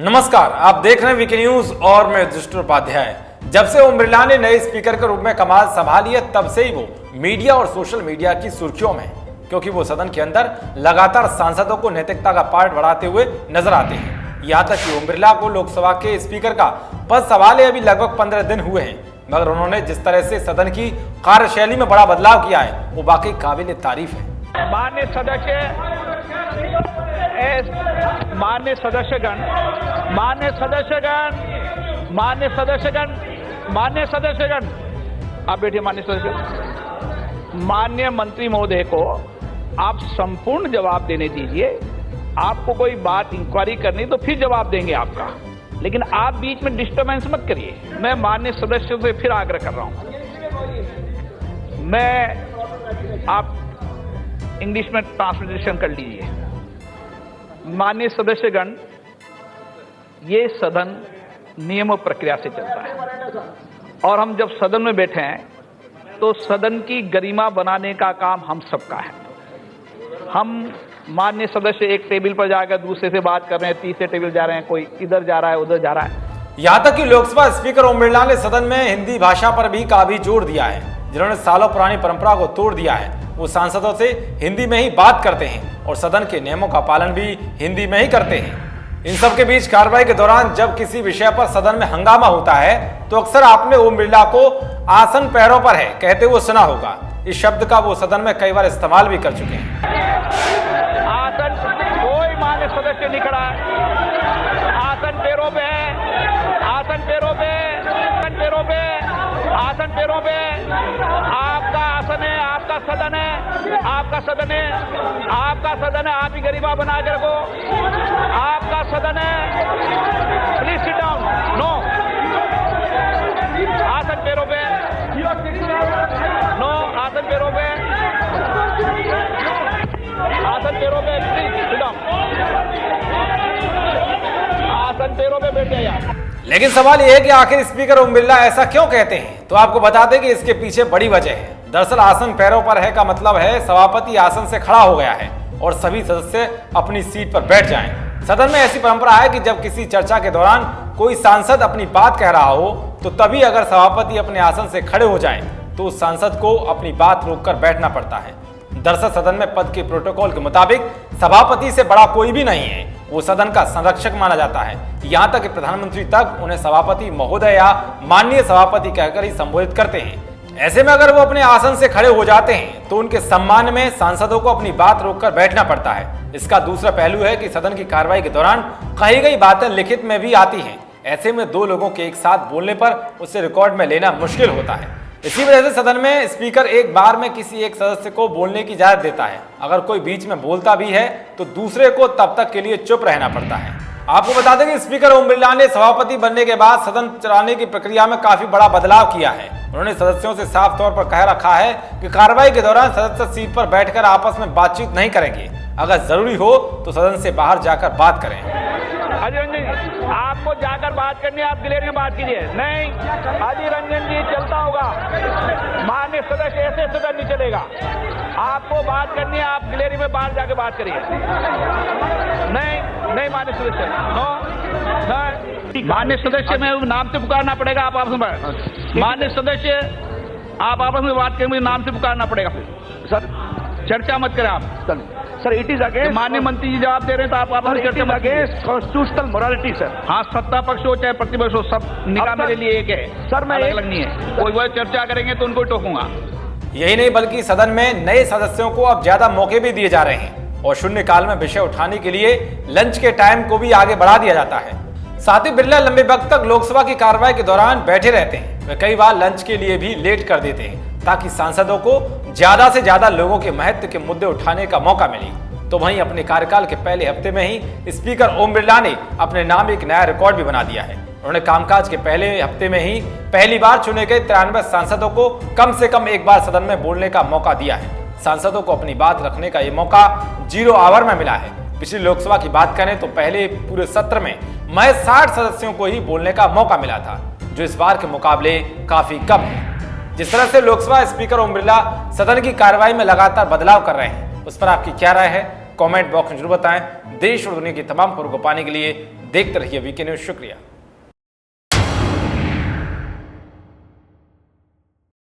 नमस्कार, आप देख रहे हैं वीके न्यूज और मैं युधिष्ठिर उपाध्याय। जब से ओम बिरला ने नए स्पीकर के रूप में कमान संभाली है तब से ही वो मीडिया और सोशल मीडिया की सुर्खियों में है, क्योंकि वो सदन के अंदर लगातार सांसदों को नैतिकता का पाठ बढ़ाते हुए नजर आते हैं। यहाँ तक कि ओम बिरला को लोकसभा के स्पीकर का पद संभाले अभी लगभग 15 दिन हुए हैं, मगर उन्होंने जिस तरह से सदन की कार्यशैली में बड़ा बदलाव किया है वो वाकई काबिल तारीफ है। मान्य सदस्यगण, आप बैठिए। मान्य सदस्य, मान्य मंत्री महोदय को आप संपूर्ण जवाब देने दीजिए। आपको कोई बात इंक्वायरी करनी तो फिर जवाब देंगे आपका, लेकिन आप बीच में डिस्टर्बेंस मत करिए। मैं मान्य सदस्यों से फिर आग्रह कर रहा हूं, आप इंग्लिश में ट्रांसलेशन कर लीजिए। माननीय सदस्यगण, ये सदन नियम प्रक्रिया से चलता है और हम जब सदन में बैठे हैं तो सदन की गरिमा बनाने का काम हम सबका है। हम माननीय सदस्य एक टेबल पर जाकर दूसरे से बात कर रहे हैं, तीसरे टेबल जा रहे हैं, कोई इधर जा रहा है, उधर जा रहा है। यहाँ तक कि लोकसभा स्पीकर ओम बिरला ने सदन में हिंदी भाषा पर भी काफी जोर दिया है। जिन्होंने सालों पुरानी परंपरा को तोड़ दिया है, वो सांसदों से हिंदी में ही बात करते हैं और सदन के नियमों का पालन भी हिंदी में ही करते हैं। इन सब के बीच कार्रवाई के दौरान जब किसी विषय पर सदन में हंगामा होता है तो अक्सर आपने ओम बिरला को आसन पैरों पर है कहते हुए सुना होगा। इस शब्द का वो सदन में कई बार इस्तेमाल भी कर चुके हैं। आसन, कोई मान्य सदस्य नहीं खड़ा है। आसन पैरों पे है, आसन पैरों पे, आसन पैरों पे, आसन पैरों पे। आपका आसन है, आपका सदन है, आपका सदन है, आपका सदन है। आप ही गरिमा बना के रखो। आपका सदन है, प्लीज सिट डाउन। नो, आसन पैरों पे, नो, आसन पैरों पे, आसन पैरों पे, प्लीज सिट डाउन। आसन पैरों पे बैठ जाइए। लेकिन सवाल यह है कि आखिर स्पीकर ओम बिरला ऐसा क्यों कहते हैं, तो आपको बता दें कि इसके पीछे बड़ी वजह है। दरअसल आसन पैरों पर है का मतलब है सभापति आसन से खड़ा हो गया है और सभी सदस्य अपनी सीट पर बैठ जाएं। सदन में ऐसी परंपरा है कि जब किसी चर्चा के दौरान कोई सांसद अपनी बात कह रहा हो तो तभी अगर सभापति अपने आसन से खड़े हो जाएं तो उस सांसद को अपनी बात रोककर बैठना पड़ता है। दरअसल सदन में पद के प्रोटोकॉल के मुताबिक सभापति से बड़ा कोई भी नहीं है, वो सदन का संरक्षक माना जाता है। यहाँ तक कि प्रधानमंत्री तक उन्हें सभापति महोदय या माननीय सभापति कहकर ही संबोधित करते हैं। ऐसे में अगर वो अपने आसन से खड़े हो जाते हैं तो उनके सम्मान में सांसदों को अपनी बात रोककर बैठना पड़ता है। इसका दूसरा पहलू है कि सदन की कार्रवाई के दौरान कही गई बातें लिखित में भी आती हैं। ऐसे में दो लोगों के एक साथ बोलने पर उसे रिकॉर्ड में लेना मुश्किल होता है। इसी वजह से सदन में स्पीकर एक बार में किसी एक सदस्य को बोलने की इजाजत देता है। अगर कोई बीच में बोलता भी है तो दूसरे को तब तक के लिए चुप रहना पड़ता है। आपको बता दें कि स्पीकर ओम बिरला ने सभापति बनने के बाद सदन चलाने की प्रक्रिया में काफी बड़ा बदलाव किया है। उन्होंने सदस्यों से साफ तौर पर कह रखा है कि कार्रवाई के दौरान सदस्य सीट पर बैठकर आपस में बातचीत नहीं करेंगे। अगर जरूरी हो तो सदन से बाहर जाकर बात करें। अजय रंजन, आपको जाकर बात करनी है, आप गैलरी में बात कीजिए। नहीं, अजय रंजन जी, चलता होगा। मान्य सदस्य, ऐसे सदन नहीं चलेगा। आपको बात करनी है, आप गैलरी में बाहर जाकर बात करिए। नहीं, नहीं मान्य सदस्य, नो, मान्य सदस्य में नाम से पुकारना पड़ेगा। आप आपस में, मान्य सदस्य, आप आपस में बात करेंगे, नाम से पुकारना पड़ेगा। सर, चर्चा मत करें आप। सर, इट इज अगेंस्ट, माननीय मंत्री जी जवाब दे रहे हैं तो आप आपस में चर्चा मत अगेंस्ट कॉन्स्टिट्यूशनल मोरालिटी। सर, हाँ, सत्ता पक्ष हो चाहे प्रतिपक्ष हो, सब निकाह मेरे लिए एक है। सर, मैं अलग नहीं है। कोई वो चर्चा करेंगे तो उनको टोकूंगा। यही नहीं बल्कि सदन में नए सदस्यों को अब ज्यादा मौके भी दिए जा रहे हैं और शून्यकाल में विषय उठाने के लिए लंच के टाइम को भी आगे बढ़ा दिया जाता है। साथ ही बिरला लंबे वक्त तक लोकसभा की कार्रवाई के दौरान बैठे रहते हैं। वे कई बार लंच के लिए भी लेट कर देते हैं ताकि सांसदों को ज्यादा से ज्यादा लोगों के महत्व के मुद्दे उठाने का मौका मिले। तो वहीं अपने कार्यकाल के पहले हफ्ते में ही स्पीकर ओम बिरला ने अपने नाम एक नया रिकॉर्ड भी बना दिया है। उन्होंने कामकाज के पहले हफ्ते में ही पहली बार चुने गए 93 सांसदों को कम से कम एक बार सदन में बोलने का मौका दिया है। सांसदों को अपनी बात रखने का ये मौका 0 आवर में मिला है। पिछली लोकसभा की बात करें तो पहले पूरे सत्र में महज 60 सदस्यों को ही बोलने का मौका मिला था, जो इस बार के मुकाबले काफी कम है। जिस तरह से लोकसभा स्पीकर ओम बिरला सदन की कार्रवाई में लगातार बदलाव कर रहे हैं, उस पर आपकी क्या राय है? कमेंट बॉक्स में जरूर बताएं। देश और दुनिया की तमाम खबरों को पाने के लिए देखते रहिए वीके न्यूज। शुक्रिया।